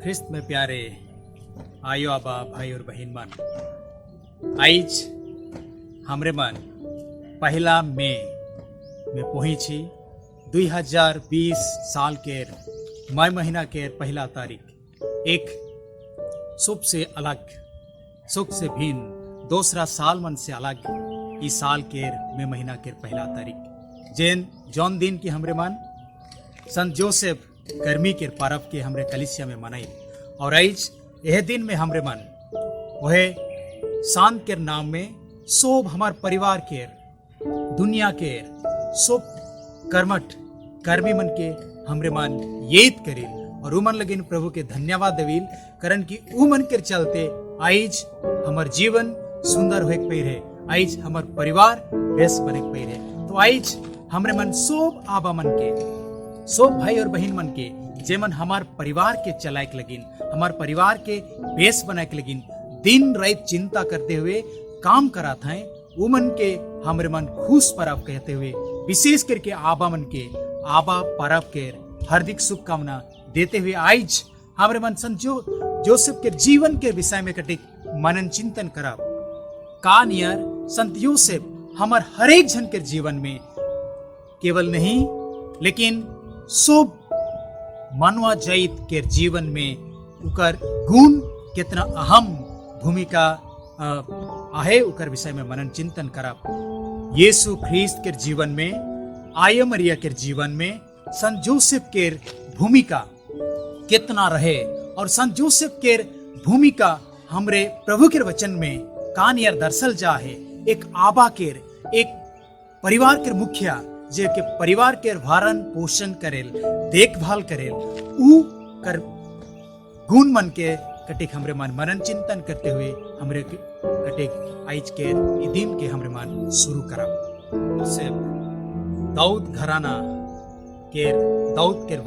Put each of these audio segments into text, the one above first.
ख्रिस्त में प्यारे आयो आबा भाई और बहन मन आइज हमरे मन पहला मे में पहुंची 2020 साल के मई महीना के पहला तारीख एक सुख से अलग सुख से भिन्न दूसरा साल मन से अलग इस साल के मई महीना के पहला तारीख जौन दिन की हमरे मन संत जोसेफ गर्मी के पर्व के हमरे कलिसिया में मनाई और आज यह दिन में हमरे मन वह शांत के नाम में सोब हमार परिवार के दुनिया के सोब कर्मठ कर्मी मन के हमरे मन येद करिल और उमन लगिन प्रभु के धन्यवाद देविल करन की उमन के चलते आज हमार जीवन सुंदर होए पे रहे आज हमार परिवार बेस बने पे रहे। तो आज हमरे मन सोब आबा मन के सोब भाई और बहन मन के जे मन हमार परिवार के चलाए लगिन हमार परिवार के बेस बनाए लगिन दिन रात चिंता करते हुए काम करात हैं उमन के हमरे मन खुश परब कहते हुए विशेष करके आबा मन के आबा परब के हार्दिक शुभकामना देते हुए आज हमरे मन संत जोसेफ के जीवन के विषय में कटिक मनन चिंतन करब का नियर संत योसेफ हमार हरेक जन के जीवन में केवल नहीं लेकिन सब मानवा जाइत के जीवन में उकर गुण कितना अहम भूमिका आहे उकर विषय में मनन चिंतन करब। यीशु ख्रिस्त के जीवन में आय मरिया के जीवन में संत जोसेफ के भूमिका कितना रहे और संत जोसेफ के भूमिका हमरे प्रभु के वचन में कानियर दर्शल जा है एक आबा के एक परिवार के मुखिया जे के परिवार के भरण पोषण करेल देखभाल करेल उ कर गुण मन के कटिक हमरे मन मनन चिंतन करते हुए हमरे कटिक आज के दिन के हमरे मन शुरू करब। से दाऊद घराना के दाऊद के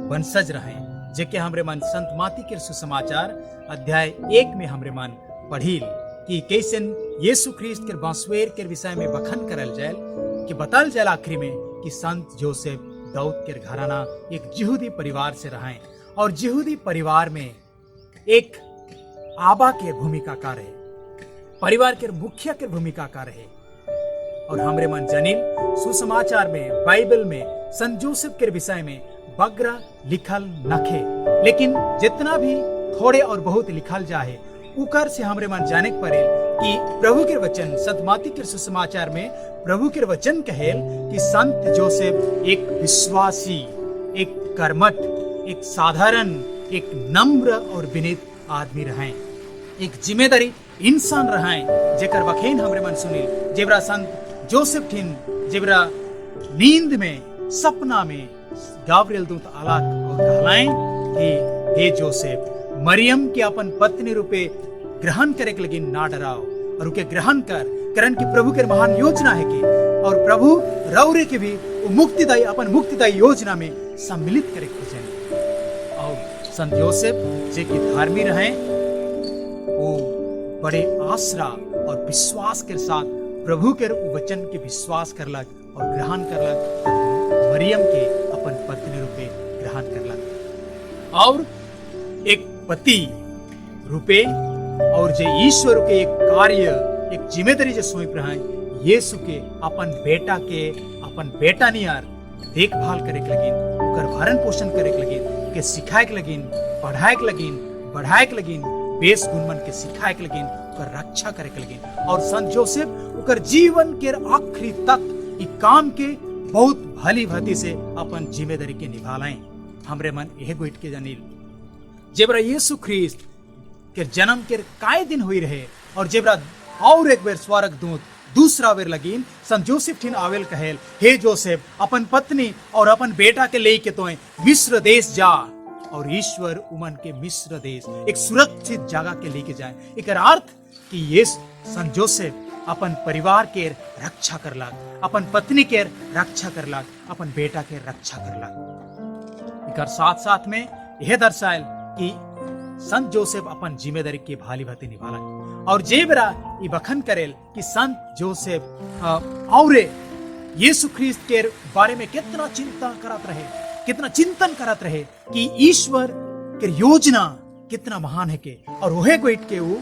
वंशज रहे जेके हमरे मन संत माती के सुसमाचार अध्याय 1 में हमरे मन पढ़िल कि कैसे यीशु ख्रिस्त के बांसवेर के विषय में बखन करल जाए कि बताल जाए आखिरी में कि संत जोसेफ दाऊद के घराना एक यहूदी परिवार से रहे और यहूदी परिवार में एक आबा के भूमिका का रहे परिवार के मुखिया के भूमिका का रहे और हमरे मन जनिल सुसमाचार में बाइबल में संत जोसेफ के विषय में बगरा लिखल नखे लेकिन जितना भी थोड़े और बहुत लिखल जाए उकर से हमरे मन जाने पड़े कि प्रभु के वचन संत माती के सुसमाचार में प्रभु के वचन कहेल कि संत जोसेफ एक विश्वासी एक कर्मठ एक साधारण एक नम्र और विनीत आदमी रहे एक जिम्मेदारी इंसान रहे जेकर वखेन हमरे मन सुनिल जेबरा संत जोसेफ ठिन जेबरा नींद में सपना में गाब्रियल दूत आलाक और कहलाएं कि हे जोसेफ मरियम के अपन पत्नी रूपे ग्रहण करे के लगी ना डराओ और उके ग्रहण करन की प्रभु के महान योजना है कि और प्रभु रौरे के भी मुक्तिदायी अपन मुक्तिदायी योजना में सम्मिलित करे के जन और संत योसेफ जे की धार्मी रहे वो बड़े आसरा और विश्वास के साथ प्रभु के वचन के विश्वास करलक और ग्रहण करलक मरियम के अपन पत्नी रूपे ग्रहण करलक और एक पति रूपे और जे ईश्वर के एक कार्य एक जिम्मेदारी जो सौंप रहा है यीशु के अपन बेटा नियार देखभाल करे के लगिन ओकर भरण पोषण करे के लगिन के सिखाए के लगिन पढ़ाए के लगिन बढ़ाए के लगिन बेस गुण मन के सिखाए के लगिन ओकर रक्षा करे के लगिन और संत जोसेफ ओकर जीवन के आखिरी तक ई काम के बहुत भली भांति से अपन जिम्मेदारी के निभालाएं। हमरे मन यह गोइट के जानिल जेबरा यीशु ख्रिस्त के जन्म के काय दिन हुई रहे और जेबरा और एक बेर स्वर्ग दूत दूसरा बेर लगिन संत जोसेफ ठिन आवेल कहेल हे जोसेफ अपन पत्नी और अपन बेटा के ले के तोए मिस्र देश जा और ईश्वर उमन के मिस्र देश एक सुरक्षित जगह के लेके जाए एक अर्थ कि ये संत जोसेफ अपन परिवार के रक्षा करलक अपन पत्नी के रक्षा करलक अपन बेटा के रक्षा करलक एक साथ साथ में यह दर्शायल कि संत जोसेफ अपन जिम्मेदारी के भाली भांति निभाला और जेबरा ई बखन करेल कि संत जोसेफ और यीशु ख्रिस्त के बारे में कितना चिंता करत रहे कितना चिंतन करत रहे कि ईश्वर के योजना कितना महान है के, और वह गोइट के वो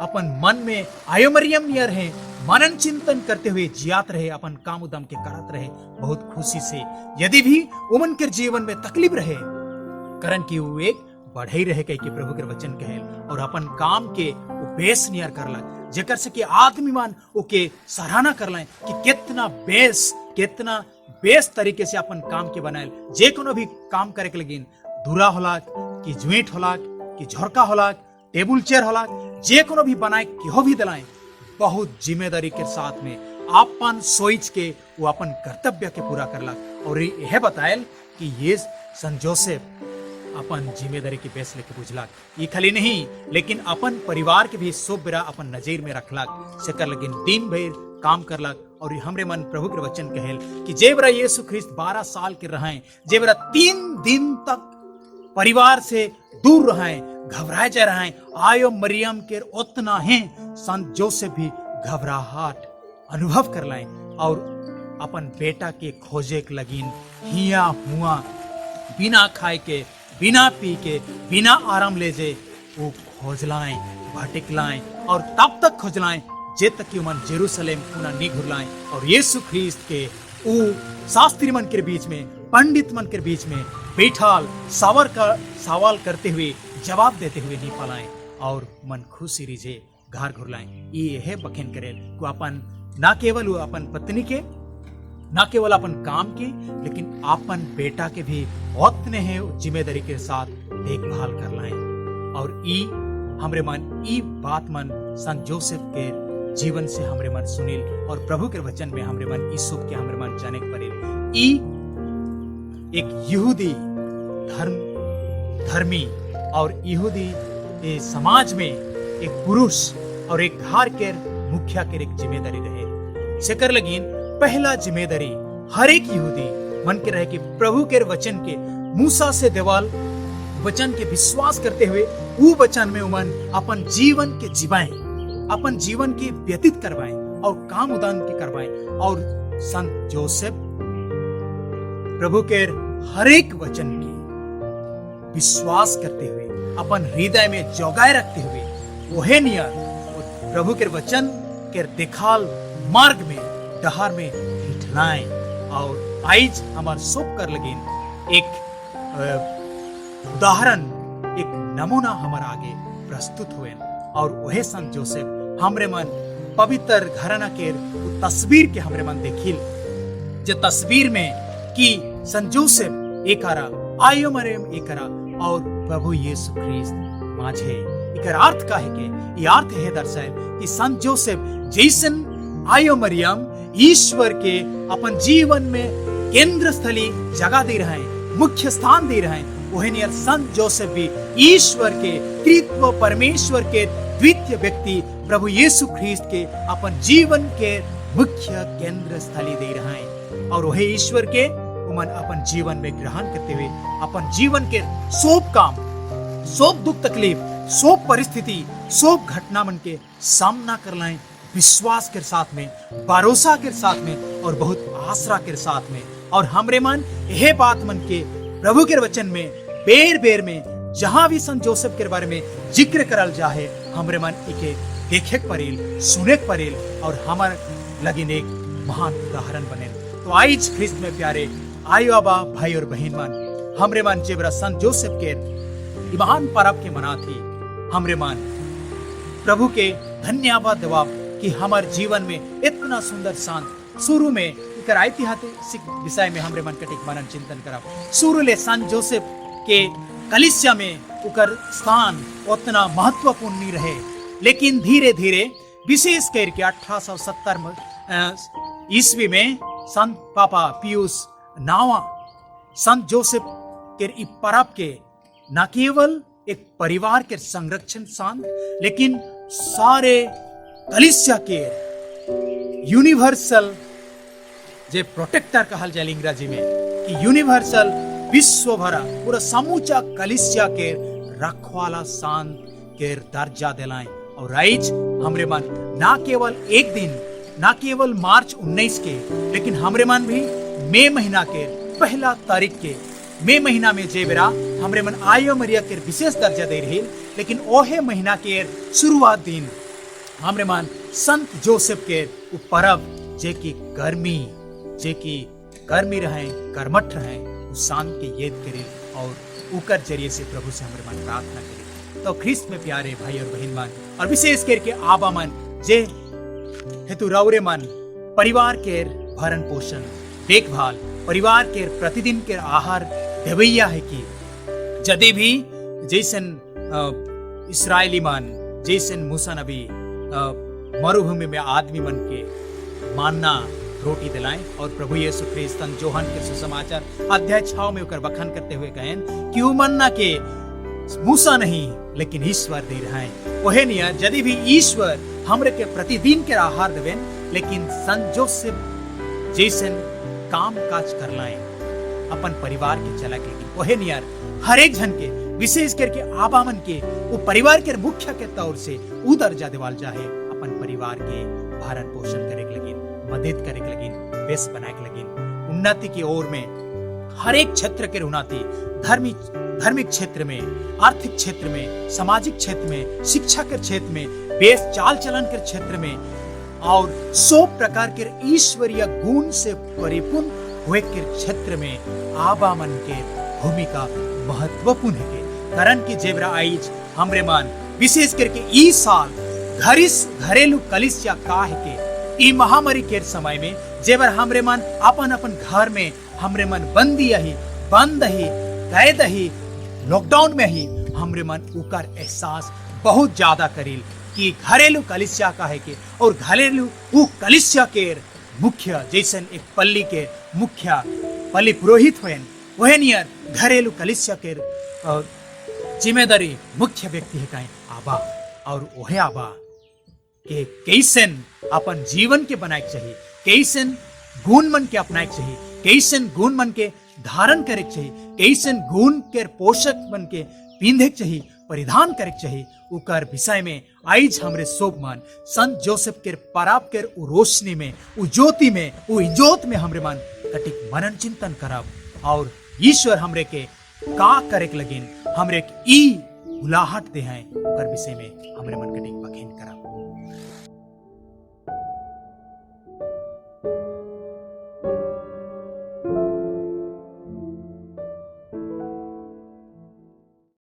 अपन मन में आयो मरियम नियर है मनन चिंतन करते हुए जियात रहे, अपन काम उदम के करत रहे बहुत खुशी से। यदि भी उमन के जीवन में तकलीफ रहे करन की वो एक बढ़ई रहे कह के प्रभु के वचन कहल, और अपन काम के वो बेस नियर करला, जेकर से कि आदमी मान ओके सराहना करला कि कितना बेस तरीके से अपन काम के बनाएल। जे कोनो भी काम करे के लगिन धुरा होला कि जुएट होला कि झोरका होला टेबुल चेयर होला, जे कोनो भी बनाए केहो भी दिलाए बहुत जिम्मेदारी के साथ में अपन सोच के वो अपन कर्तव्य के पूरा करला। और यह बतायल कि ये सन जोसेफ अपन जिम्मेदारी के बेस लेके बुझलाक, ये खाली नहीं लेकिन अपन परिवार के भी सब बेरा अपन नजर में रखलाक, सेकर लगिन दिन भर काम करलाक। और हमरे मन प्रभु के वचन कहल कि जे बेरा यीशु ख्रिस्त 12 साल के रहे, जे बेरा 3 दिन तक परिवार से दूर रहे, घबराए जा रहे, आयो मरियम के उतना है संत जोसेफ भी घबराहट अनुभव कर लाए और अपन बेटा के खोजे के लगिन हिया हुआ बिना खाए के बिना पी के बिना आराम ले जे वो खोज लाए भटक लाए, और तब तक खोज लाए जे तक कि मन जेरूसलेम पुनः नहीं घुर लाए। और यीशु ख्रिस्त के वो शास्त्री मन के बीच में पंडित मन के बीच में बैठाल सवाल करते हुए जवाब देते हुए नहीं पालाए, और मन खुशी रिझे घर घुर लाए। ये है बखेन करे को अपन ना केवल वो अपन पत्नी के ना केवल अपन काम के लेकिन अपन बेटा के भी उतने हैं जिम्मेदारी के साथ देखभाल कर लाए। और ई हमरे मन ई बात मन संत जोसेफ के जीवन से हमरे मन सुनील, और प्रभु के वचन में हमरे मन ई सुख के हमरे मन जाने के पड़े। ई एक यहूदी धर्मी और यहूदी समाज में एक पुरुष और एक घर के मुखिया के एक जिम्मेदारी रहे। सेकर लगिन पहला जिम्मेदारी हर एक यहूदी मन के रहे कि प्रभु के वचन के मूसा से देवाल वचन के विश्वास करते हुए वो वचन में उमन अपन जीवन के जिबाएं, अपन जीवन के व्यतीत करवाएं और काम उदान के करवाएं। और संत जोसेफ प्रभु के हर एक वचन के विश्वास करते हुए अपन हृदय में जोगाए रखते हुए वह नियर प्रभु के वचन के दिखाल मार्ग में डहार में हिठलाएं। और आइज हमार सोप कर लगिन एक उदाहरण एक नमूना हमारे आगे प्रस्तुत हुए, और वह संत जोसेफ हमरे मन पवित्र घराना के तस्वीर के हमरे मन देखिल, जो तस्वीर में कि संत जोसेफ एकारा आयो मरियम एकारा और प्रभु यीशु ख्रिस्त माझे। एकर अर्थ का है के ये अर्थ है दर्शाए कि संत जोसेफ जैसन आयो मरियम ईश्वर के अपन जीवन में केंद्र स्थली जगह दे रहे हैं, मुख्य स्थान दे रहे हैं, वही नियर संत जोसेफ भी ईश्वर के त्रित्व परमेश्वर के द्वितीय व्यक्ति प्रभु यीशु ख्रिस्त के अपन जीवन के मुख्य केंद्र स्थली दे रहे हैं। और वही ईश्वर के उमन अपन जीवन में ग्रहण करते हुए अपन जीवन के सोप काम, सोप दुख तकलीफ, सोप परिस्थिति, सोप घटना मन के सामना कर लाएं विश्वास के साथ में, भरोसा के साथ में और बहुत आसरा के साथ में। और हमरे मन यह बात मन के प्रभु के वचन में बेर बेर में जहां भी संत जोसेफ के बारे में जिक्र करल जाए हमरे मन इके देखे परेल सुने परेल और हमार लगिन एक महान उदाहरण बने। तो आइज ख्रिस्त में प्यारे आयो आबा भाई और बहन मन हमरे मन जेबरा संत जोसेफ के महान पर्व के मना थी, हमरे मन प्रभु के धन्यवाद देवा कि हमारे जीवन में इतना सुंदर शांत शुरू में इकर ऐतिहासिक विषय में हमरे मन कटिक मनन चिंतन करा। शुरू ले संत जोसेफ के कलिसिया में उकर स्थान उतना महत्वपूर्ण नहीं रहे, लेकिन धीरे धीरे विशेष करके 1870 ईस्वी में संत पापा पियूस नावा संत जोसेफ के इ पर्व के न केवल एक परिवार के संरक्षण शांत लेकिन सारे कलिसिया के यूनिवर्सल जे प्रोटेक्टर कहल जाए अंग्रेजी में कि यूनिवर्सल विश्व भरा पूरा समूचा कलिसिया के रखवाला शांत के दर्जा दिलाएं। और राइज हमरे मन ना केवल एक दिन ना केवल मार्च 19 के लेकिन हमरे मन भी मई महीना के पहला तारीख के मई महीना में जे बेरा हमरे मन आयो मरिया के विशेष दर्जा दे रही, लेकिन ओहे महीना के शुरुआत दिन हमरे मन संत जोसेफ के परब जे की गर्मी रहे, कर्मठ रहे, उस शाम के याद करे और उकर जरिए से प्रभु से हमरे मन प्रार्थना करे। तो ख्रिस्त में प्यारे भाई और बहन मन, और विशेष करके आबा मन जे हेतु रौरे मन परिवार के भरण पोषण देखभाल, परिवार के प्रतिदिन के आहार देवैया है कि जदे भी जैसन इसराइली मन, जैसन मूसा नबी मरुभूमि में आदमी मन के मानना रोटी दिलाएं, और प्रभु यीशु ख्रिस्त जोहन के सुसमाचार अध्याय 6 में उकर बखान करते हुए कहें कि वो मन्ना के मूसा नहीं लेकिन ईश्वर दे रहा है। वह नियर यदि भी ईश्वर हमरे के प्रतिदिन के आहार देवें, लेकिन संजोग से जैसन काम काज कर लाएं अपन परिवार के चला के, लेकिन वह नियर हर एक जन के विशेष करके आबा मन के वो परिवार के मुख्य के तौर से उ दर्जा देवाल चाहे अपन परिवार के भरण पोषण करे के लगिन, मदद करे के लगिन, बेस बनाए के लगिन, उन्नति की ओर में हर एक क्षेत्र के उन्नति, धार्मिक क्षेत्र में, आर्थिक क्षेत्र में, सामाजिक क्षेत्र में, शिक्षा के क्षेत्र में, बेस चाल चलन के क्षेत्र में, और 100 प्रकार के ईश्वरीय गुण से परिपूर्ण हुए के क्षेत्र में आबा मन के भूमिका महत्वपूर्ण है। कारण की जेबरा आइज हमरे मन विशेष करके ई साल घरेलू कलिसिया का है के ई महामारी के समय में जेबर हमरे मन अपन घर में हमरे मन बंद ही कैद ही लॉकडाउन में ही हमरे मन उकर एहसास बहुत ज्यादा करील कि घरेलू कलिसिया का है के, और घरेलू वो कलिसिया के मुख्य जैसन एक पल्ली के मुख्य पल्ली पुरोहित हुए, वह नियर घरेलू कलिसिया के जिम्मेदारी मुख्य व्यक्ति है कहीं आबा, और वह आबा के कैसन अपन जीवन के बनाए चाहिए, कैसन गुण मन के अपनाए चाहिए, कैसन गुण मन के धारण करे चाहिए, कैसन गुण के पोषक मन के पिंधे चाहिए, परिधान करे चाहिए, उकर विषय में आइज हमरे सोब मन संत जोसेफ के पराप के रोशनी में, उ ज्योति में, उ इजोत में हमरे मन कटिक मनन चिंतन करब, और ईश्वर हमरे के का करे के लगिन हमरे के ई उलाहट दे हैं उकर विषय में हमरे मन कटिक बखेन करब।